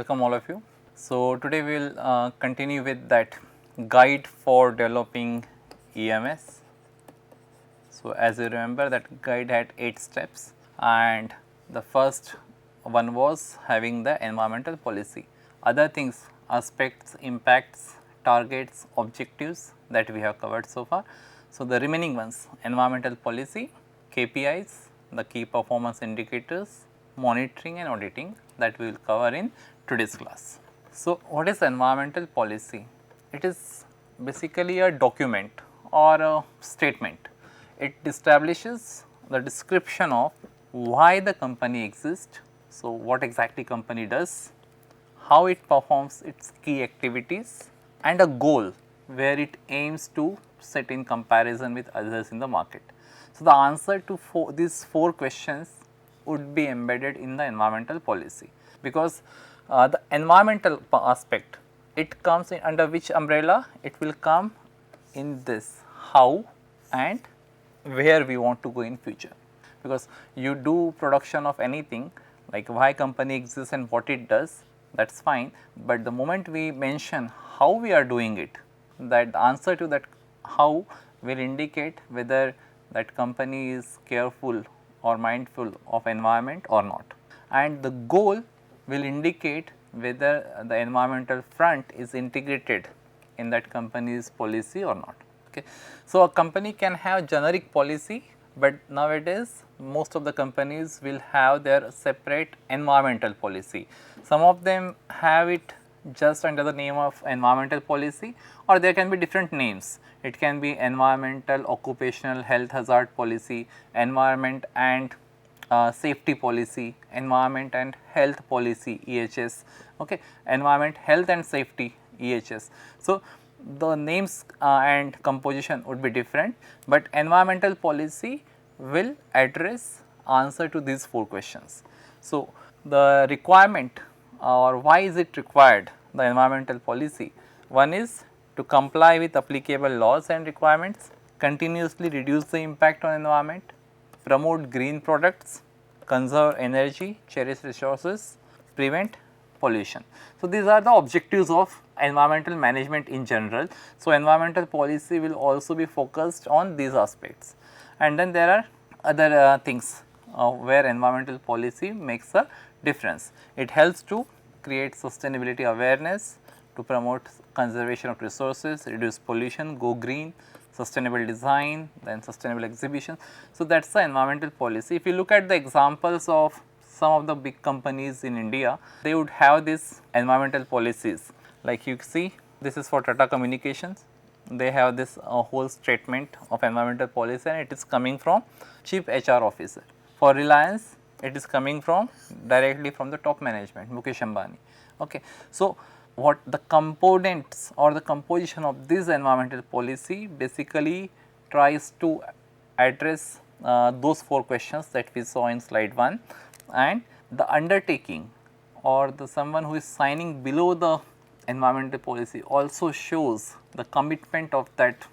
welcome all of you. So, today we will continue with that guide for developing EMS. So, as you remember that guide had 8 steps and the first one was having the environmental policy. Other things, aspects, impacts, targets, objectives that we have covered so far. So, the remaining ones, environmental policy, KPIs, the key performance indicators, monitoring and auditing, that we will cover in today's class. So, what is environmental policy? It is basically a document or a statement. It establishes the description of why the company exists. So, what exactly company does, how it performs its key activities and a goal where it aims to set in comparison with others in the market. So, the answer to these 4 questions would be embedded in the environmental policy, because the environmental aspect, it comes in under which umbrella? It will come in this how and where we want to go in future, because you do production of anything like why company exists and what it does, that is fine, but the moment we mention how we are doing it, that the answer to that how will indicate whether that company is careful or mindful of environment or not, and the goal will indicate whether the environmental front is integrated in that company's policy or not. Okay. So, a company can have generic policy, but nowadays most of the companies will have their separate environmental policy. Some of them have it just under the name of environmental policy, or there can be different names. It can be environmental occupational health hazard policy, environment and safety policy, environment and health policy EHS, okay, environment health and safety EHS. So, the names and composition would be different, but environmental policy will address answer to these 4 questions. So, the requirement or why is it required, the environmental policy? One is to comply with applicable laws and requirements, continuously reduce the impact on environment, promote green products, conserve energy, cherish resources, prevent pollution. So, these are the objectives of environmental management in general. So, environmental policy will also be focused on these aspects, and then there are other things where environmental policy makes a difference. It helps to create sustainability awareness, to promote conservation of resources, reduce pollution, go green, sustainable design, then sustainable exhibition. So, that is the environmental policy. If you look at the examples of some of the big companies in India, they would have these environmental policies. Like you see, this is for Tata Communications, they have this whole statement of environmental policy and it is coming from Chief HR Officer. For Reliance, it is coming from directly from the top management, Mukesh Ambani. Okay. So, what the components or the composition of this environmental policy basically tries to address those 4 questions that we saw in slide 1, and the undertaking or the someone who is signing below the environmental policy also shows the commitment of that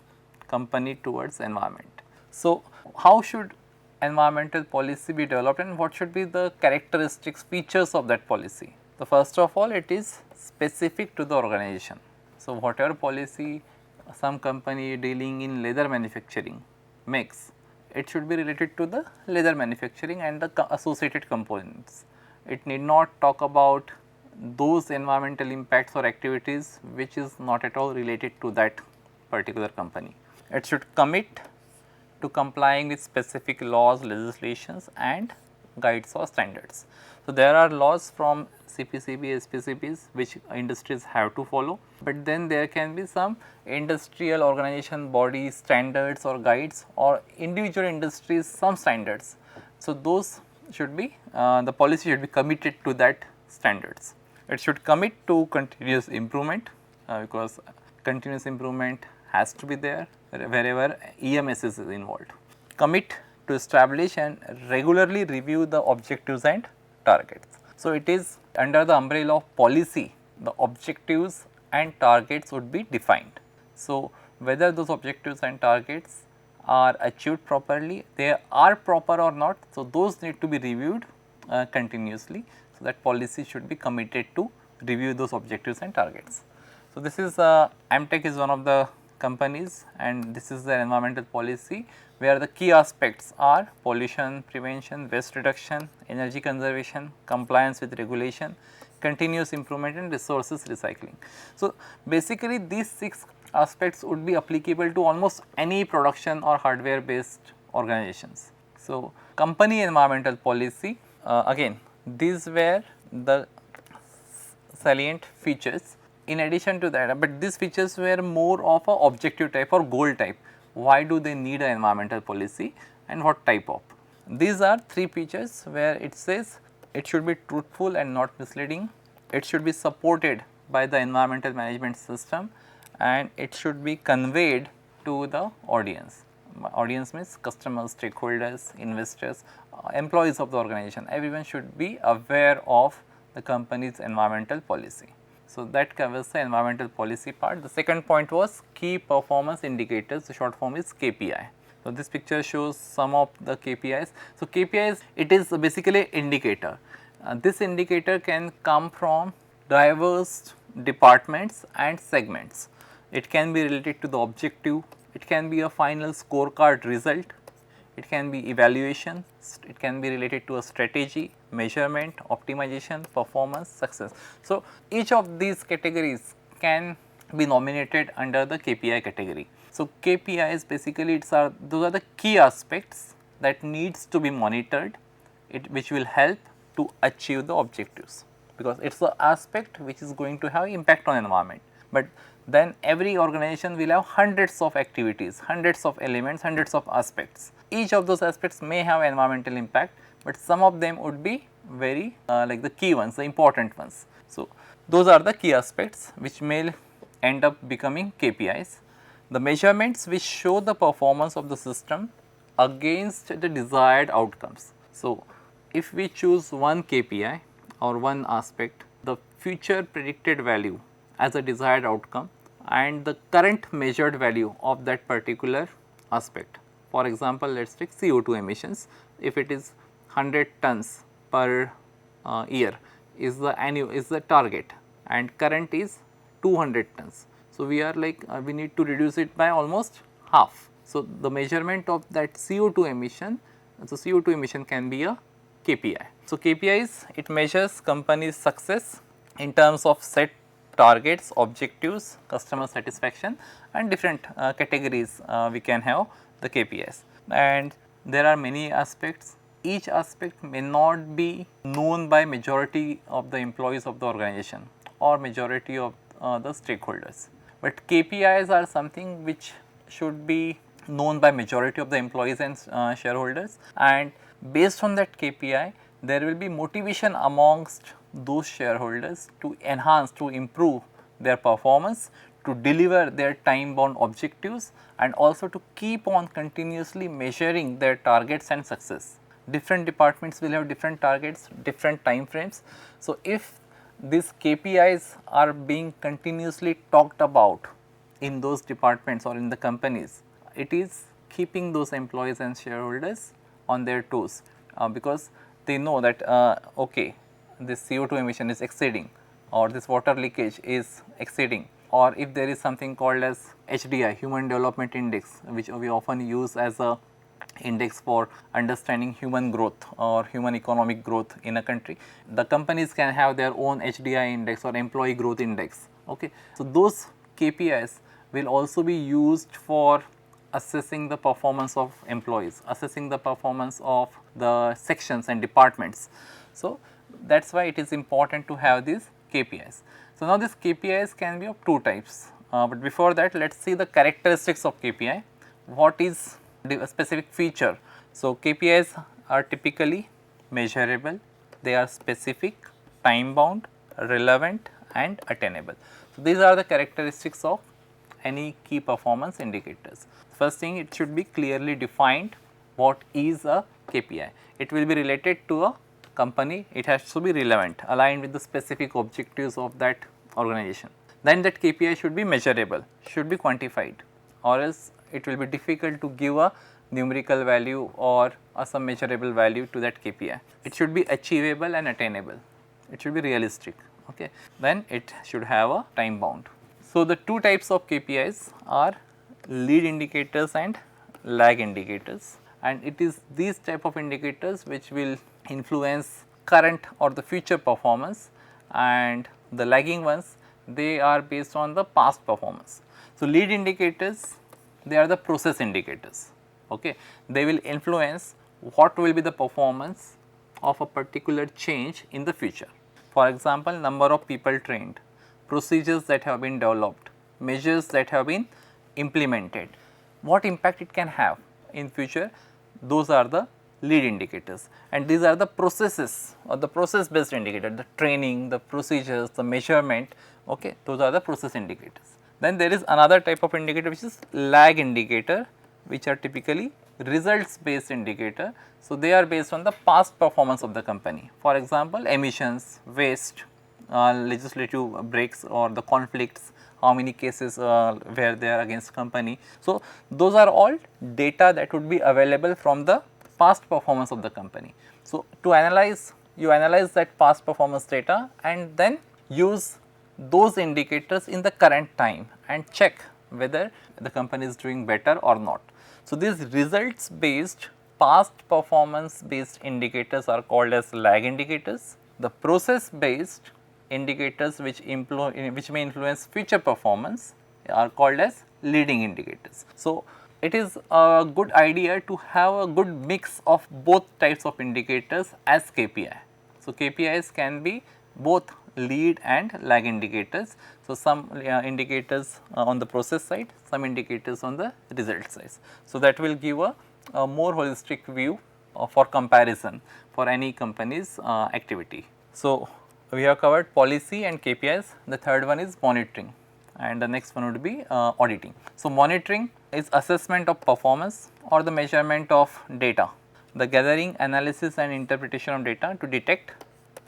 company towards environment. So, how should environmental policy be developed and what should be the characteristics, features of that policy? So, first of all, it is specific to the organization. So, whatever policy some company dealing in leather manufacturing makes, it should be related to the leather manufacturing and the associated components. It need not talk about those environmental impacts or activities which is not at all related to that particular company. It should commit to complying with specific laws, legislations and guides or standards. So, there are laws from CPCB, SPCBs which industries have to follow, but then there can be some industrial organization body standards or guides, or individual industries some standards. So, those should be the policy should be committed to that standards. It should commit to continuous improvement because continuous improvement has to be there wherever EMS is involved. Commit to establish and regularly review the objectives and targets. So, it is under the umbrella of policy, the objectives and targets would be defined. So, whether those objectives and targets are achieved properly, they are proper or not. So, those need to be reviewed continuously. So, that policy should be committed to review those objectives and targets. So, this is Amtech is one of the companies, and this is their environmental policy, where the key aspects are pollution prevention, waste reduction, energy conservation, compliance with regulation, continuous improvement and resources recycling. So, basically these 6 aspects would be applicable to almost any production or hardware based organizations. So, company environmental policy, again these were the salient features. In addition to that, but these features were more of a objective type or goal type. Why do they need an environmental policy and what type of? These are 3 features where it says it should be truthful and not misleading, it should be supported by the environmental management system, and it should be conveyed to the audience. Audience means customers, stakeholders, investors, employees of the organization. Everyone should be aware of the company's environmental policy. So, that covers the environmental policy part. The second point was key performance indicators, the short form is KPI. So, this picture shows some of the KPIs. So, KPIs, it is basically indicator. This indicator can come from diverse departments and segments. It can be related to the objective, it can be a final scorecard result, it can be evaluation, it can be related to a strategy, measurement, optimization, performance, success. So, each of these categories can be nominated under the KPI category. So, KPIs basically those are the key aspects that needs to be monitored, which will help to achieve the objectives, because it is the aspect which is going to have impact on environment. But then every organization will have hundreds of activities, hundreds of elements, hundreds of aspects. Each of those aspects may have environmental impact, but some of them would be very like the key ones, the important ones. So, those are the key aspects which may end up becoming KPIs. The measurements which show the performance of the system against the desired outcomes. So, if we choose one KPI or one aspect, the future predicted value as a desired outcome and the current measured value of that particular aspect. For example, let us take CO2 emissions. If it is 100 tons per year is the target, and current is 200 tons. So, we are like we need to reduce it by almost half. So, the measurement of that CO2 emission, so CO2 emission can be a KPI. So, KPIs, it measures company's success in terms of set targets, objectives, customer satisfaction, and different categories we can have the KPIs. And there are many aspects. Each aspect may not be known by majority of the employees of the organization or majority of the stakeholders, but KPIs are something which should be known by majority of the employees and shareholders, and based on that KPI there will be motivation amongst those shareholders to enhance, to improve their performance, to deliver their time bound objectives, and also to keep on continuously measuring their targets and success. Different departments will have different targets, different time frames. So, if these KPIs are being continuously talked about in those departments or in the companies, it is keeping those employees and shareholders on their toes, because they know that okay, this CO2 emission is exceeding, or this water leakage is exceeding, or if there is something called as HDI, Human Development Index, which we often use as a index for understanding human growth or human economic growth in a country. The companies can have their own HDI index or employee growth index. Okay. So, those KPIs will also be used for assessing the performance of employees, assessing the performance of the sections and departments. So, that is why it is important to have these KPIs. So, now these KPIs can be of 2 types, but before that let us see the characteristics of KPI. What is a specific feature? So, KPIs are typically measurable, they are specific, time bound, relevant and attainable. So, these are the characteristics of any key performance indicators. First thing, it should be clearly defined what is a KPI. It will be related to a company, it has to be relevant, aligned with the specific objectives of that organization. Then that KPI should be measurable, should be quantified, or else it will be difficult to give a numerical value or some measurable value to that KPI. It should be achievable and attainable, it should be realistic. okay, then it should have a time bound. So, the two types of KPIs are lead indicators and lag indicators, and it is these type of indicators which will influence current or the future performance, and the lagging ones, they are based on the past performance. So, lead indicators, they are the process indicators, okay. They will influence what will be the performance of a particular change in the future. For example, number of people trained, procedures that have been developed, measures that have been implemented, what impact it can have in future, those are the lead indicators, and these are the processes or the process based indicator, the training, the procedures, the measurement, okay, those are the process indicators. Then there is another type of indicator which is lag indicator, which are typically results based indicator. So, they are based on the past performance of the company. For example, emissions, waste, legislative breaks or the conflicts, how many cases were there against company. So, those are all data that would be available from the past performance of the company. So, to analyze, you analyze that past performance data and then use those indicators in the current time and check whether the company is doing better or not. So, these results based past performance based indicators are called as lag indicators. The process based indicators which may influence future performance are called as leading indicators. So, it is a good idea to have a good mix of both types of indicators as KPI. So, KPIs can be both lead and lag indicators. So, some indicators on the process side, some indicators on the result side. So, that will give a more holistic view for comparison for any company's activity. So, we have covered policy and KPIs. The third one is monitoring, and the next one would be auditing. So, monitoring is assessment of performance or the measurement of data, the gathering, analysis and interpretation of data to detect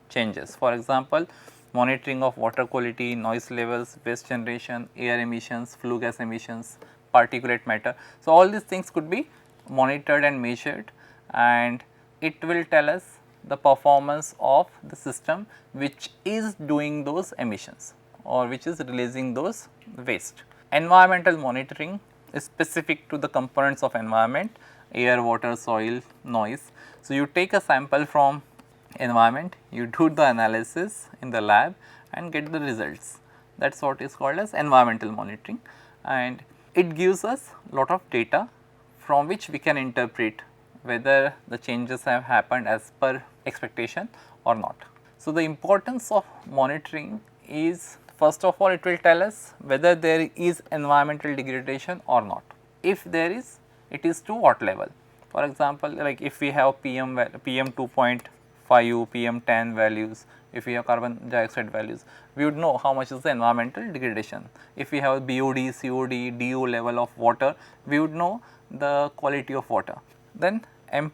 changes. For example, monitoring of water quality, noise levels, waste generation, air emissions, flue gas emissions, particulate matter. So, all these things could be monitored and measured, and it will tell us the performance of the system which is doing those emissions or which is releasing those waste. Environmental monitoring is specific to the components of environment, air, water, soil, noise. So, you take a sample from environment, you do the analysis in the lab and get the results. That is what is called as environmental monitoring, and it gives us lot of data from which we can interpret whether the changes have happened as per expectation or not. So, the importance of monitoring is, first of all, it will tell us whether there is environmental degradation or not. If there is, it is to what level. For example, like if we have PM 2.5, PM 10 values, if we have carbon dioxide values, we would know how much is the environmental degradation. If we have BOD, COD, DO level of water, we would know the quality of water. Then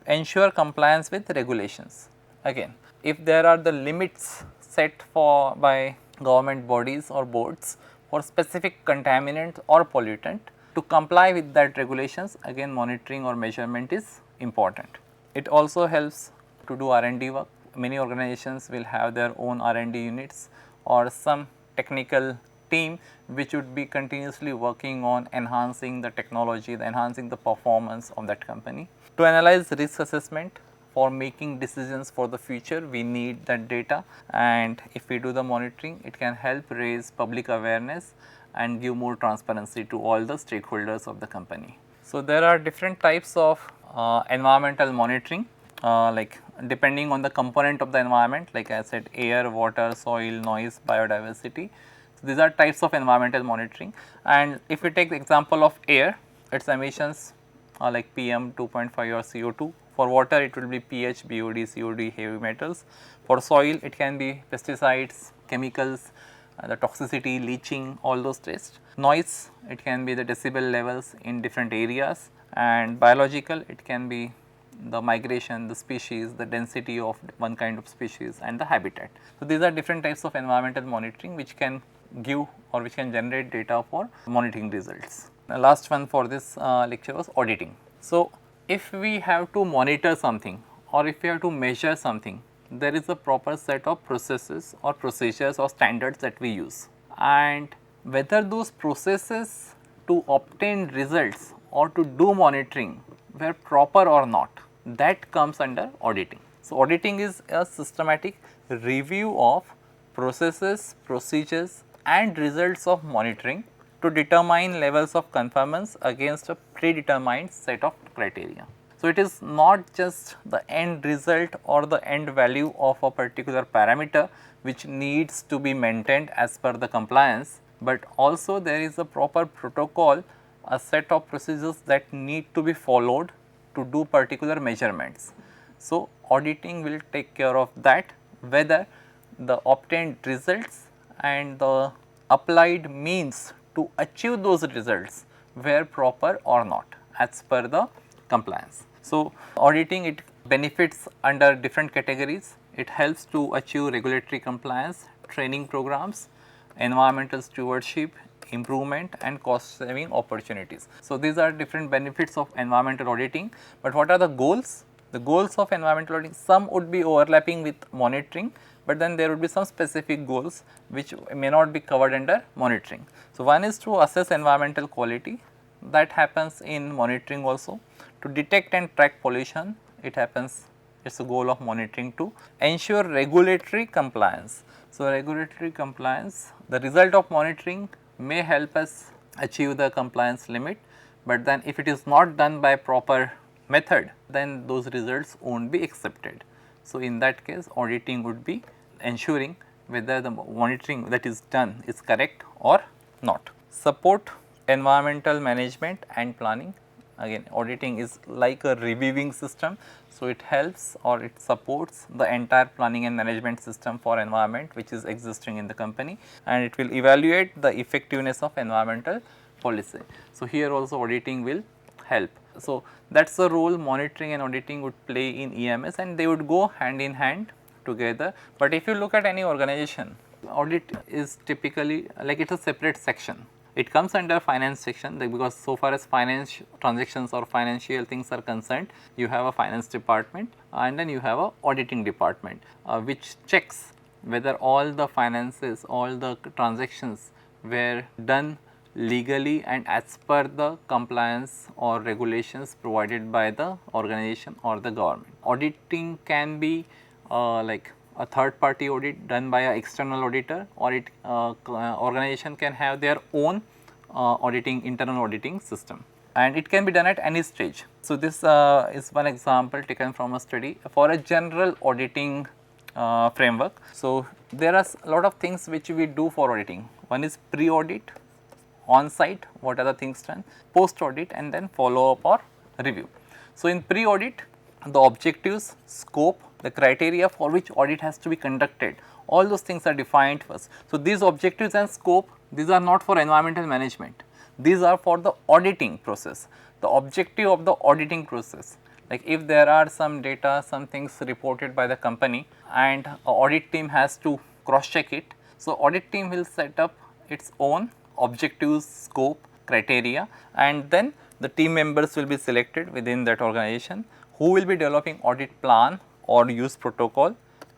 ensure compliance with regulations. Again, if there are the limits set for by government bodies or boards for specific contaminant or pollutant, to comply with that regulations, again monitoring or measurement is important. It also helps to do R&D work. Many organizations will have their own R&D units or some technical team which would be continuously working on enhancing the technology, enhancing the performance of that company. To analyze risk assessment, for making decisions for the future, we need that data, and if we do the monitoring, it can help raise public awareness and give more transparency to all the stakeholders of the company. So, there are different types of environmental monitoring, like depending on the component of the environment, like I said, air, water, soil, noise, biodiversity. So, these are types of environmental monitoring, and if we take the example of air, its emissions are like PM 2.5 or CO2. For water, it will be pH, BOD, COD, heavy metals. For soil, it can be pesticides, chemicals, the toxicity, leaching, all those tests. Noise, it can be the decibel levels in different areas, and biological, it can be the migration, the species, the density of one kind of species and the habitat. So, these are different types of environmental monitoring which can give or which can generate data for monitoring results. The last one for this lecture was auditing. So, if we have to monitor something or if we have to measure something, there is a proper set of processes or procedures or standards that we use, and whether those processes to obtain results or to do monitoring were proper or not, that comes under auditing. So, auditing is a systematic review of processes, procedures and results of monitoring to determine levels of conformance against a predetermined set of criteria. So, it is not just the end result or the end value of a particular parameter which needs to be maintained as per the compliance, but also there is a proper protocol, a set of procedures that need to be followed to do particular measurements. So, auditing will take care of that, whether the obtained results and the applied means to achieve those results were proper or not as per the compliance. So, auditing, it benefits under different categories. It helps to achieve regulatory compliance, training programs, environmental stewardship, improvement and cost saving opportunities. So, these are different benefits of environmental auditing, but what are the goals? The goals of environmental auditing, some would be overlapping with monitoring, but then there would be some specific goals which may not be covered under monitoring. So, one is to assess environmental quality, that happens in monitoring also. To detect and track pollution, it happens, it is a goal of monitoring. To ensure regulatory compliance. So, regulatory compliance, the result of monitoring may help us achieve the compliance limit, but then if it is not done by proper method, then those results will not be accepted. So, in that case auditing would be ensuring whether the monitoring that is done is correct or not. Support environmental management and planning, again auditing is like a reviewing system. So, it helps or it supports the entire planning and management system for environment which is existing in the company, and it will evaluate the effectiveness of environmental policy. So, here also auditing will help. So, that is the role monitoring and auditing would play in EMS, and they would go hand in hand together. But if you look at any organization, audit is typically like it is a separate section. It comes under finance section, because so far as finance transactions or financial things are concerned, you have a finance department and then you have a auditing department, which checks whether all the finances, all the transactions were done legally and as per the compliance or regulations provided by the organization or the government. Auditing can be like a third party audit done by an external auditor, or it organization can have their own auditing, internal auditing system, and it can be done at any stage. So, this is one example taken from a study for a general auditing framework. So, there are a lot of things which we do for auditing. One is pre-audit, on-site, what are the things done, post-audit, and then follow-up or review. So, in pre-audit, the objectives, scope, the criteria for which audit has to be conducted, all those things are defined first. So, these objectives and scope, these are not for environmental management, these are for the auditing process, the objective of the auditing process. Like if there are some data, some things reported by the company and a audit team has to cross check it. So, audit team will set up its own objectives, scope, criteria, and then the team members will be selected within that organization who will be developing audit plan or use protocol,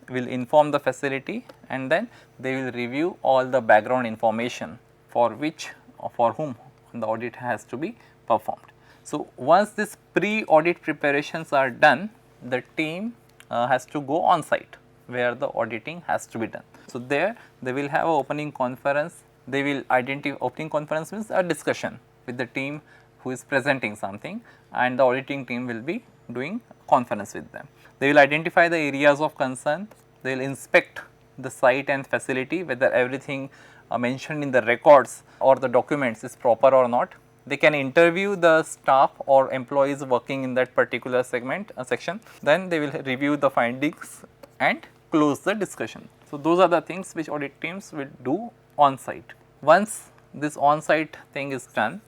will inform the facility, and then they will review all the background information for which or for whom the audit has to be performed. So, once this pre-audit preparations are done, the team has to go on site where the auditing has to be done. So, there they will have a opening conference, they will identify, opening conference means a discussion with the team who is presenting something, and the auditing team will be doing conference with them. They will identify the areas of concern, they will inspect the site and facility whether everything mentioned in the records or the documents is proper or not. They can interview the staff or employees working in that particular segment section, then they will review the findings and close the discussion. So, those are the things which audit teams will do on site. Once this on site thing is done,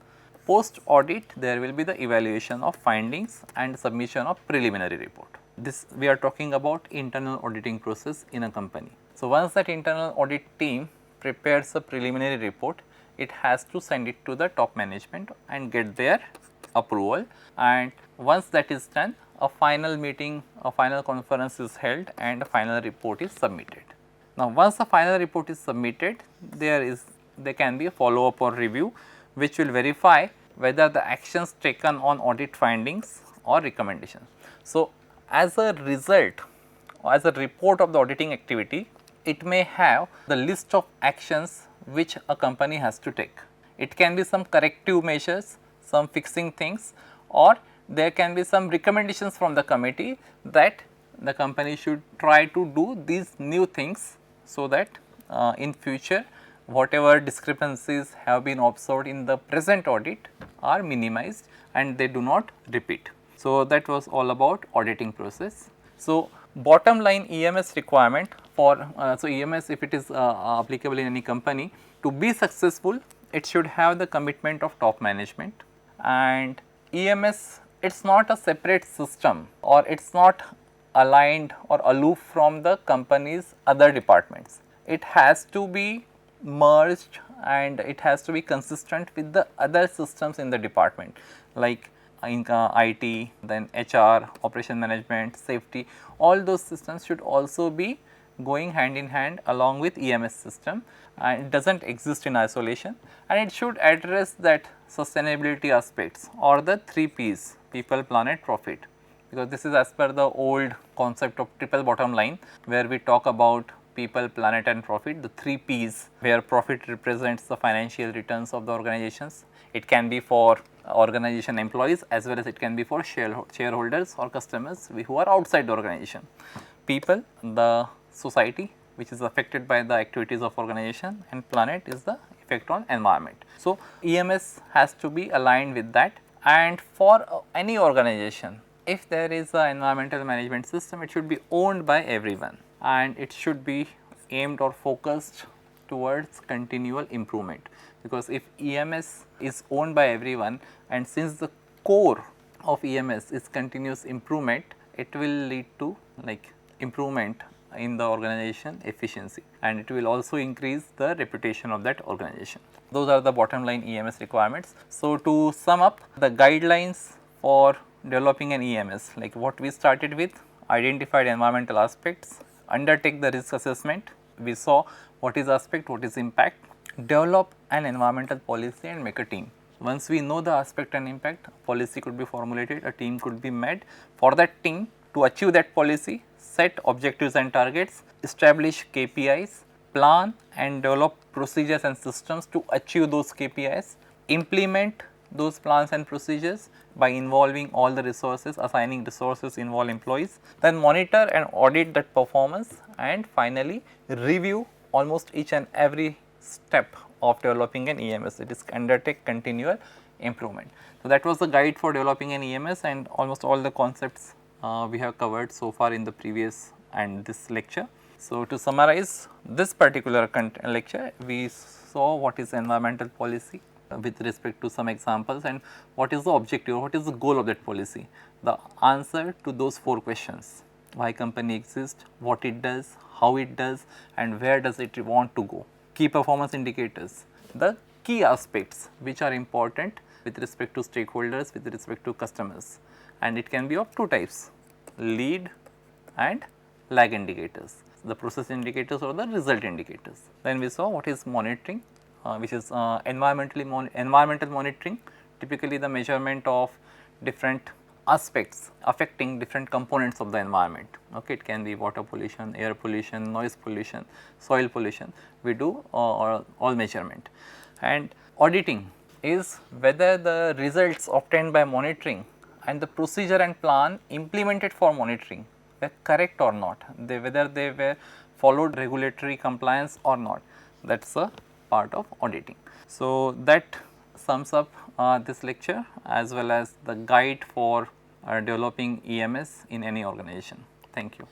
post audit there will be the evaluation of findings and submission of preliminary report. This we are talking about internal auditing process in a company. So, once that internal audit team prepares a preliminary report, it has to send it to the top management and get their approval, and once that is done, a final meeting, a final conference is held and a final report is submitted. Now, once the final report is submitted, there can be a follow up or review which will verify whether the actions taken on audit findings or recommendations. So, as a result, as a report of the auditing activity, it may have the list of actions which a company has to take. It can be some corrective measures, some fixing things, or there can be some recommendations from the committee that the company should try to do these new things, so that in future whatever discrepancies have been observed in the present audit are minimized and they do not repeat. So, that was all about auditing process. So, bottom line EMS requirement for so EMS, if it is applicable in any company, to be successful, it should have the commitment of top management, and EMS, it is not a separate system, or it is not aligned or aloof from the company's other departments. It has to be merged and it has to be consistent with the other systems in the department, like in IT, then HR, operation management, safety, all those systems should also be going hand in hand along with EMS system, and it does not exist in isolation, and it should address that sustainability aspects, or the 3 Ps: people, planet, profit, because this is as per the old concept of triple bottom line, where we talk about people, planet and profit, the 3 Ps, where profit represents the financial returns of the organizations. It can be for organization employees as well as it can be for shareholders or customers who are outside the organization. People, the society which is affected by the activities of organization, and planet is the effect on environment. So, EMS has to be aligned with that, and for any organization, if there is an environmental management system, it should be owned by everyone and it should be aimed or focused towards continual improvement, because if EMS is owned by everyone, and since the core of EMS is continuous improvement, it will lead to like improvement in the organization efficiency, and it will also increase the reputation of that organization. Those are the bottom line EMS requirements. So, to sum up the guidelines for developing an EMS, like what we started with: identified environmental aspects, undertake the risk assessment, we saw what is aspect, what is impact, develop an environmental policy and make a team. Once we know the aspect and impact, policy could be formulated, a team could be made. For that team to achieve that policy, set objectives and targets, establish KPIs, plan and develop procedures and systems to achieve those KPIs, implement those plans and procedures by involving all the resources, assigning resources, involve employees, then monitor and audit that performance, and finally review almost each and every step of developing an EMS. It is undertake continual improvement. So, that was the guide for developing an EMS, and almost all the concepts we have covered so far in the previous and this lecture. So, to summarize this particular lecture, we saw what is environmental policy with respect to some examples, and what is the objective, what is the goal of that policy, the answer to those 4 questions: why company exists, what it does, how it does, and where does it want to go. Key performance indicators, the key aspects which are important with respect to stakeholders, with respect to customers, and it can be of 2 types: lead and lag indicators, the process indicators or the result indicators. Then we saw what is monitoring, which is environmental monitoring, typically the measurement of different aspects affecting different components of the environment. Okay, it can be water pollution, air pollution, noise pollution, soil pollution, we do all measurement. And auditing is whether the results obtained by monitoring and the procedure and plan implemented for monitoring were correct or not, whether they were followed regulatory compliance or not, that is a part of auditing. So, that sums up this lecture as well as the guide for developing EMS in any organization. Thank you.